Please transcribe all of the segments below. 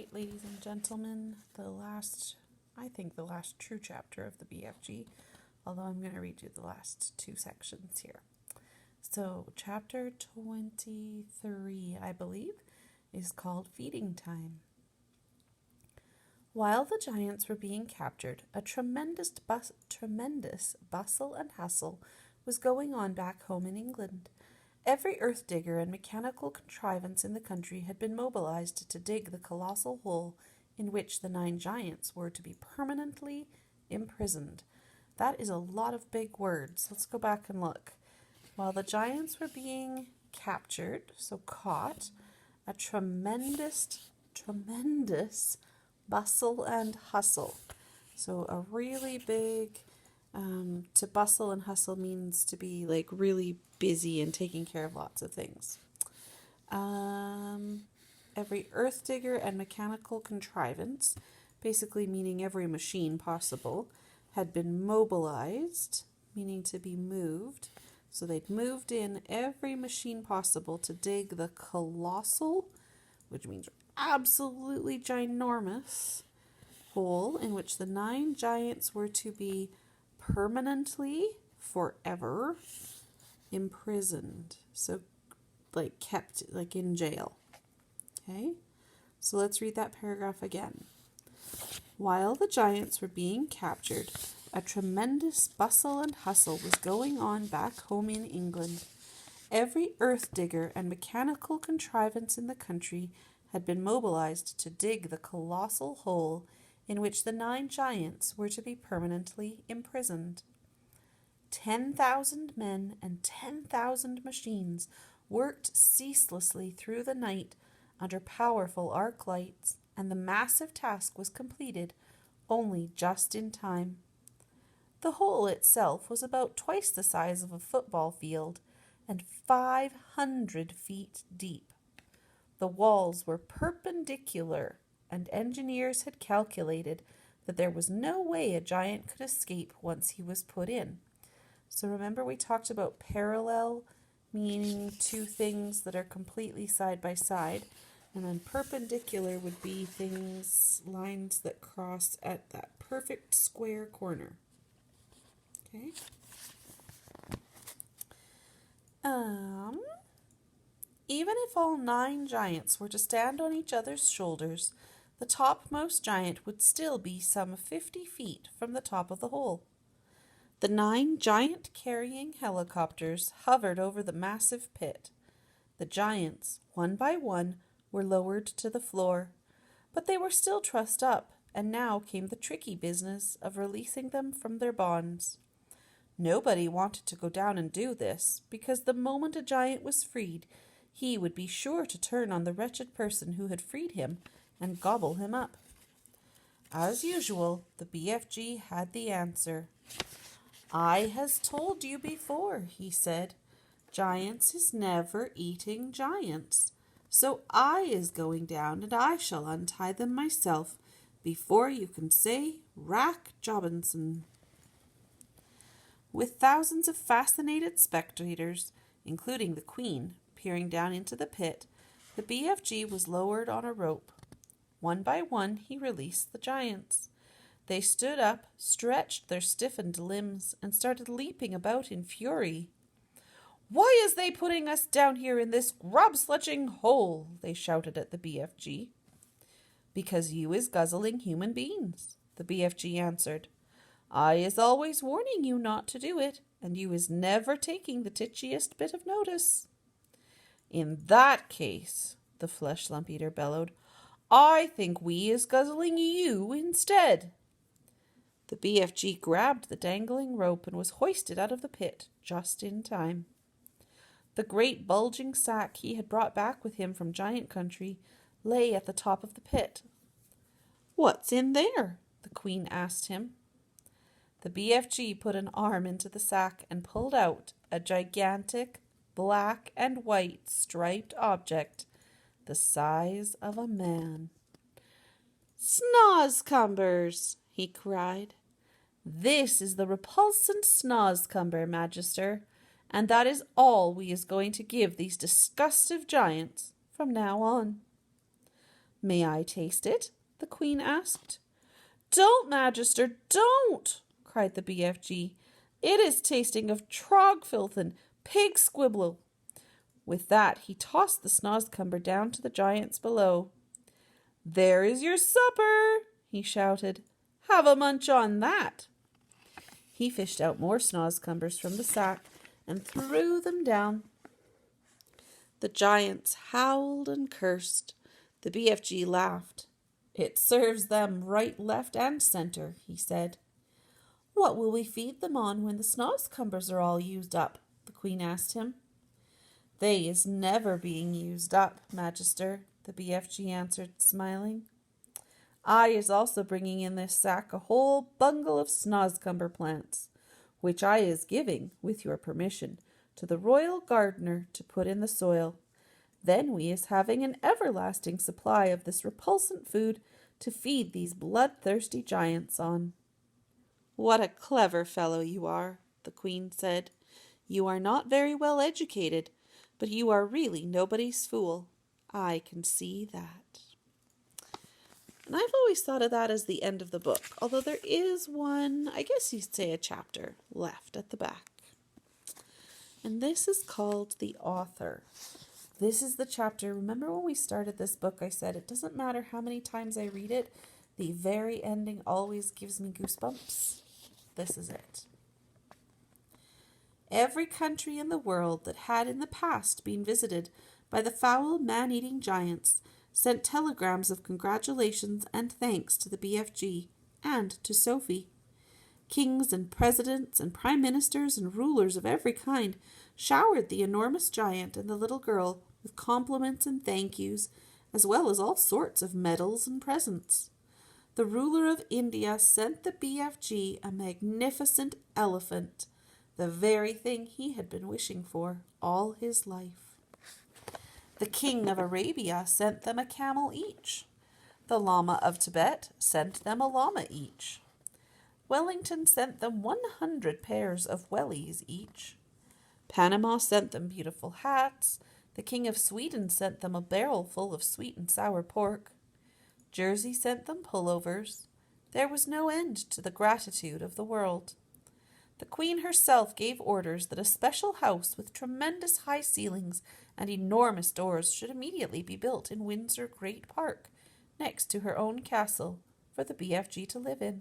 right, ladies and gentlemen, I think the last true chapter of the BFG, although I'm going to read you the last two sections here. So, chapter 23, I believe, is called Feeding Time. While the giants were being captured, a tremendous bustle and hustle was going on back home in England. Every earth digger and mechanical contrivance in the country had been mobilized to dig the colossal hole in which the 9 giants were to be permanently imprisoned. That is a lot of big words. Let's go back and look. While the giants were being captured, so caught, a tremendous bustle and hustle. So a really big, to bustle and hustle means to be like really busy and taking care of lots of things. Every earth digger and mechanical contrivance, basically meaning every machine possible, had been mobilized, meaning to be moved. So they'd moved in every machine possible to dig the colossal, which means absolutely ginormous, hole in which the 9 giants were to be permanently, forever, imprisoned. So, like kept, like in jail. Okay? So let's read that paragraph again. While the giants were being captured, a tremendous bustle and hustle was going on back home in England. Every earth digger and mechanical contrivance in the country had been mobilized to dig the colossal hole in which the 9 giants were to be permanently imprisoned. 10,000 men and 10,000 machines worked ceaselessly through the night under powerful arc lights, and the massive task was completed only just in time. The hole itself was about twice the size of a football field and 500 feet deep. The walls were perpendicular, and engineers had calculated that there was no way a giant could escape once he was put in. So remember we talked about parallel, meaning two things that are completely side by side, and then perpendicular would be lines that cross at that perfect square corner. Okay? Even if all 9 giants were to stand on each other's shoulders, the topmost giant would still be some 50 feet from the top of the hole. The 9 giant-carrying helicopters hovered over the massive pit. The giants, one by one, were lowered to the floor, but they were still trussed up, and now came the tricky business of releasing them from their bonds. Nobody wanted to go down and do this, because the moment a giant was freed, he would be sure to turn on the wretched person who had freed him and gobble him up. As usual, the BFG had the answer. "I has told you before," he said. "Giants is never eating giants. So I is going down and I shall untie them myself before you can say Rack Jobinson." With thousands of fascinated spectators, including the Queen, peering down into the pit, the BFG was lowered on a rope. One by one he released the giants. They stood up, stretched their stiffened limbs, and started leaping about in fury. "Why is they putting us down here in this grub-sletching hole?" they shouted at the BFG. "Because you is guzzling human beings," the BFG answered. "I is always warning you not to do it, and you is never taking the titchiest bit of notice." "In that case," the flesh lump eater bellowed, "I think we is guzzling you instead." The BFG grabbed the dangling rope and was hoisted out of the pit just in time. The great bulging sack he had brought back with him from Giant Country lay at the top of the pit. "What's in there?" the Queen asked him. The BFG put an arm into the sack and pulled out a gigantic black and white striped object the size of a man. "Snozcumbers!" he cried. "This is the repulsant Snozcumber, Magister, and that is all we is going to give these disgustive giants from now on." May I taste it? The Queen asked. Don't, Magister, don't, cried the BFG. It is tasting of trogfilth and pig squibble. With that, he tossed the Snozcumber down to the giants below. There is your supper, he shouted. Have a munch on that. He fished out more Snozcumbers from the sack and threw them down. The giants howled and cursed. The BFG laughed. It serves them right, left, and center, he said. What will we feed them on when the Snozcumbers are all used up? The Queen asked him. They is never being used up, Magister, the BFG answered, smiling. I is also bringing in this sack a whole bungle of Snozcumber plants, which I is giving, with your permission, to the royal gardener to put in the soil. Then we is having an everlasting supply of this repulsant food to feed these bloodthirsty giants on. What a clever fellow you are, the Queen said. You are not very well educated, but you are really nobody's fool. I can see that. And I've always thought of that as the end of the book, although there is one, I guess you'd say a chapter, left at the back. And this is called The Author. This is the chapter. Remember when we started this book, I said it doesn't matter how many times I read it, the very ending always gives me goosebumps. This is it. Every country in the world that had in the past been visited by the foul man-eating giants sent telegrams of congratulations and thanks to the BFG and to Sophie. Kings and presidents and prime ministers and rulers of every kind showered the enormous giant and the little girl with compliments and thank yous, as well as all sorts of medals and presents. The ruler of India sent the BFG a magnificent elephant, the very thing he had been wishing for all his life. The king of Arabia sent them a camel each. The Lama of Tibet sent them a llama each. Wellington sent them 100 pairs of wellies each. Panama sent them beautiful hats. The king of Sweden sent them a barrel full of sweet and sour pork. Jersey sent them pullovers. There was no end to the gratitude of the world. The Queen herself gave orders that a special house with tremendous high ceilings and enormous doors should immediately be built in Windsor Great Park, next to her own castle, for the BFG to live in.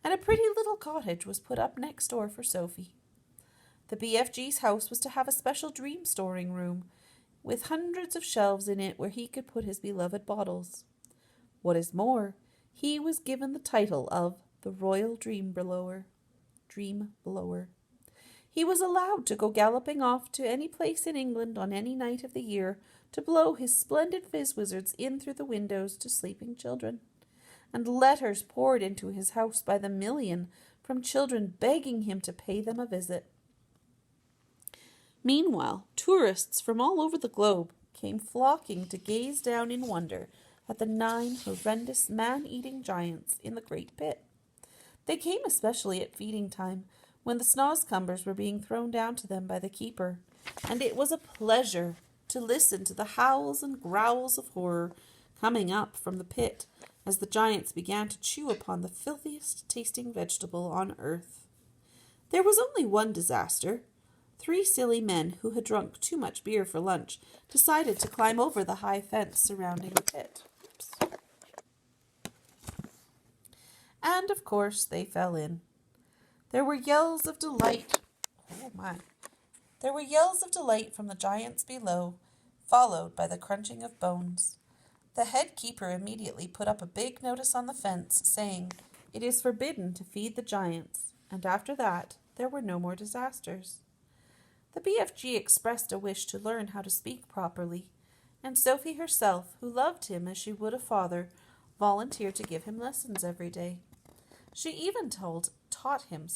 And a pretty little cottage was put up next door for Sophie. The BFG's house was to have a special dream storing room, with hundreds of shelves in it where he could put his beloved bottles. What is more, he was given the title of the Royal Dream Blower. He was allowed to go galloping off to any place in England on any night of the year to blow his splendid fizz-wizards in through the windows to sleeping children. And letters poured into his house by the million from children begging him to pay them a visit. Meanwhile, tourists from all over the globe came flocking to gaze down in wonder at the 9 horrendous man-eating giants in the great pit. They came especially at feeding time, when the Snozcumbers were being thrown down to them by the keeper, and it was a pleasure to listen to the howls and growls of horror coming up from the pit as the giants began to chew upon the filthiest tasting vegetable on earth. There was only one disaster. 3 silly men who had drunk too much beer for lunch decided to climb over the high fence surrounding the pit. And, of course, they fell in. There were yells of delight. There were yells of delight from the giants below, followed by the crunching of bones. The head keeper immediately put up a big notice on the fence saying, "It is forbidden to feed the giants," and after that there were no more disasters. The BFG expressed a wish to learn how to speak properly, and Sophie herself, who loved him as she would a father, volunteered to give him lessons every day. She even taught him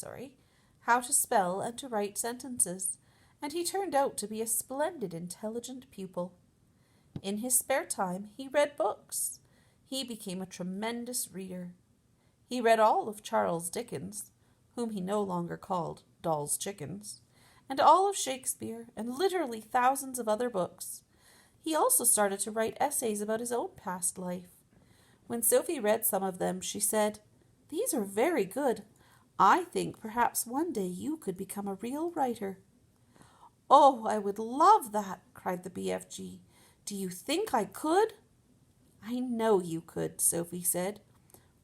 how to spell and to write sentences, and he turned out to be a splendid, intelligent pupil. In his spare time, he read books. He became a tremendous reader. He read all of Charles Dickens, whom he no longer called Doll's Chickens, and all of Shakespeare, and literally thousands of other books. He also started to write essays about his own past life. When Sophie read some of them, she said, "These are very good. I think perhaps one day you could become a real writer." "Oh, I would love that," cried the BFG. "Do you think I could?" "I know you could," Sophie said.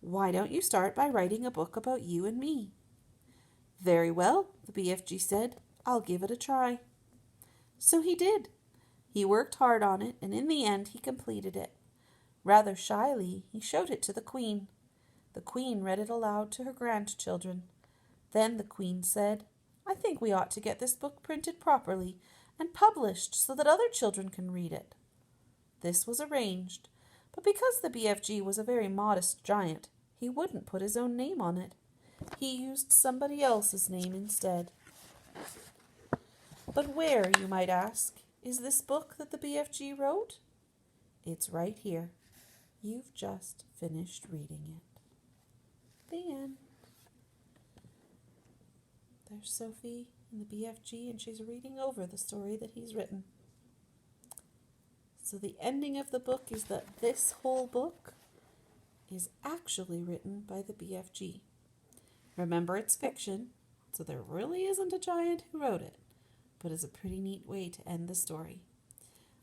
"Why don't you start by writing a book about you and me?" "Very well," the BFG said. "I'll give it a try." So he did. He worked hard on it, and in the end he completed it. Rather shyly, he showed it to the Queen. The Queen read it aloud to her grandchildren. Then the Queen said, "I think we ought to get this book printed properly and published so that other children can read it." This was arranged, but because the BFG was a very modest giant, he wouldn't put his own name on it. He used somebody else's name instead. But where, you might ask, is this book that the BFG wrote? It's right here. You've just finished reading it. The end. There's Sophie in the BFG, and she's reading over the story that he's written. So the ending of the book is that this whole book is actually written by the BFG. Remember, it's fiction, so there really isn't a giant who wrote it, but it's a pretty neat way to end the story.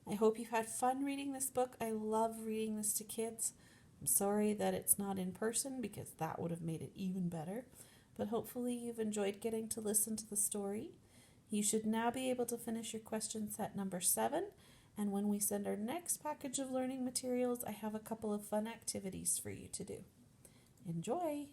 I hope you've had fun reading this book. I love reading this to kids. I'm sorry that it's not in person because that would have made it even better, but hopefully you've enjoyed getting to listen to the story. You should now be able to finish your question set number 7, and when we send our next package of learning materials, I have a couple of fun activities for you to do. Enjoy!